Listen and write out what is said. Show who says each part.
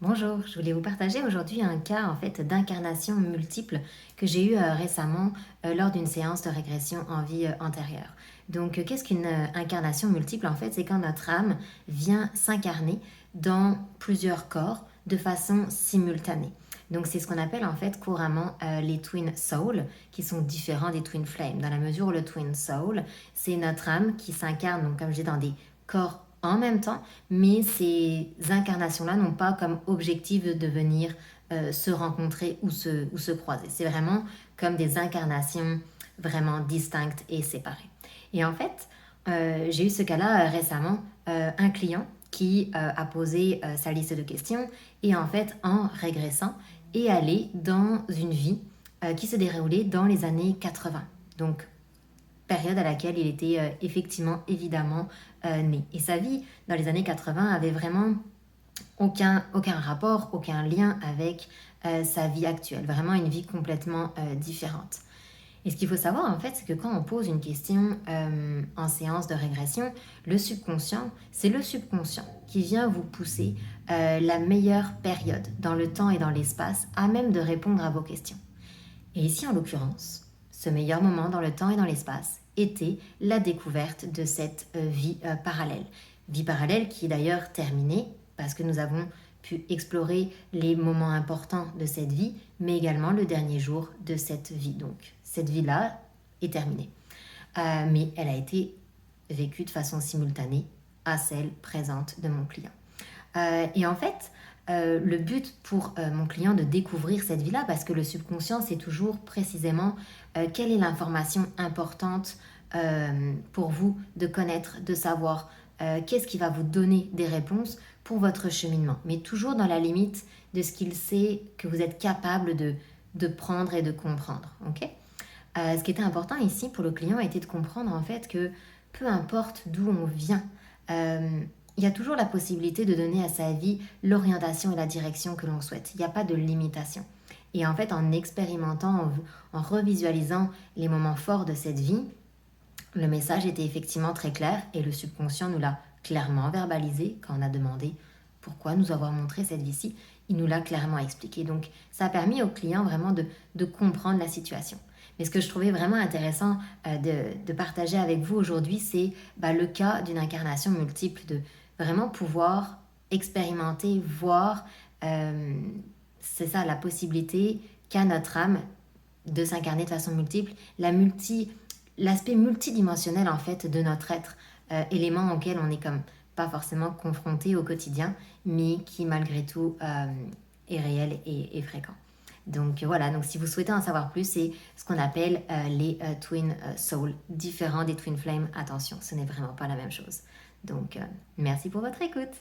Speaker 1: Bonjour, je voulais vous partager aujourd'hui un cas en fait d'incarnation multiple que j'ai eu récemment lors d'une séance de régression en vie antérieure. Donc qu'est-ce qu'une incarnation multiple en fait? C'est quand notre âme vient s'incarner dans plusieurs corps de façon simultanée. Donc c'est ce qu'on appelle en fait couramment les twin souls qui sont différents des twin flames dans la mesure où le twin soul c'est notre âme qui s'incarne donc comme je dis dans des corps en même temps, mais ces incarnations-là n'ont pas comme objectif de venir se rencontrer ou se croiser. C'est vraiment comme des incarnations vraiment distinctes et séparées. Et en fait, j'ai eu ce cas-là récemment, un client qui a posé sa liste de questions et en fait, en régressant, est allé dans une vie qui se déroulait dans les années 80. Donc période à laquelle il était effectivement, évidemment, né. Et sa vie dans les années 80 avait vraiment aucun rapport, aucun lien avec sa vie actuelle. Vraiment une vie complètement différente. Et ce qu'il faut savoir, en fait, c'est que quand on pose une question en séance de régression, le subconscient, c'est le subconscient qui vient vous pousser la meilleure période dans le temps et dans l'espace à même de répondre à vos questions. Et ici, en l'occurrence, ce meilleur moment dans le temps et dans l'espace était la découverte de cette vie parallèle. Vie parallèle qui est d'ailleurs terminée parce que nous avons pu explorer les moments importants de cette vie, mais également le dernier jour de cette vie. Donc, cette vie-là est terminée. Mais elle a été vécue de façon simultanée à celle présente de mon client. Et en fait, le but pour mon client de découvrir cette vie-là, parce que le subconscient, c'est toujours précisément quelle est l'information importante pour vous de connaître, de savoir, qu'est-ce qui va vous donner des réponses pour votre cheminement, mais toujours dans la limite de ce qu'il sait que vous êtes capable de prendre et de comprendre. Ok. Ce qui était important ici pour le client était de comprendre en fait que peu importe d'où on vient, il y a toujours la possibilité de donner à sa vie l'orientation et la direction que l'on souhaite. Il n'y a pas de limitation. Et en fait, en expérimentant, en revisualisant les moments forts de cette vie, le message était effectivement très clair et le subconscient nous l'a clairement verbalisé quand on a demandé pourquoi nous avoir montré cette vie-ci. Il nous l'a clairement expliqué. Donc, ça a permis au client vraiment de comprendre la situation. Mais ce que je trouvais vraiment intéressant de partager avec vous aujourd'hui, c'est le cas d'une incarnation multiple, de vraiment pouvoir expérimenter, voir, c'est ça, la possibilité qu'a notre âme de s'incarner de façon multiple, l'aspect multidimensionnel en fait de notre être, élément auquel on n'est comme pas forcément confronté au quotidien, mais qui malgré tout est réel et fréquent. Donc voilà, donc si vous souhaitez en savoir plus, c'est ce qu'on appelle les Twin Souls, différents des Twin Flames. Attention, ce n'est vraiment pas la même chose. Donc merci pour votre écoute.